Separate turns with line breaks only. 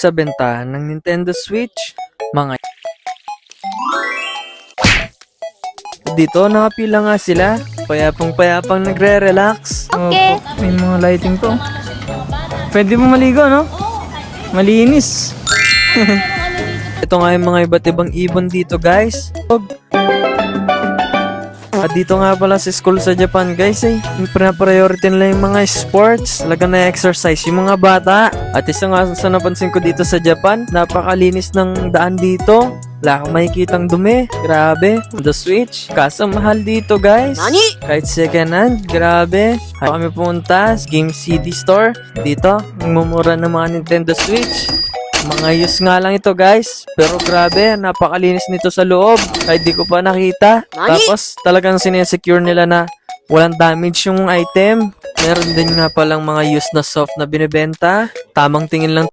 sa bentahan ng Nintendo Switch, mga dito nakapila nga sila, payapang nagre-relax.
Okay.
May mga lighting to. Pwede mo maligo, no? Malinis. Ito nga yung mga iba't ibang ibon dito, guys. At dito nga pala sa school sa Japan, guys, yung priority nila yung mga sports, talaga na exercise yung mga bata. At isa nga sa napansin ko dito sa Japan, napakalinis ng daan dito. Wala kang makikitang dumi. Grabe. The Switch. Kaso mahal dito, guys.
Nani?
Kahit second hand, grabe. Kami pumunta sa Game CD Store. Dito, mumura ng mga Nintendo Switch. Mga use nga lang ito, guys. Pero grabe, napakalinis nito sa loob. Kahit di ko pa nakita.
Nani?
Tapos talagang sinesecure nila na walang damage yung item. Meron din nga palang mga used na soft na binibenta. Tamang tingin lang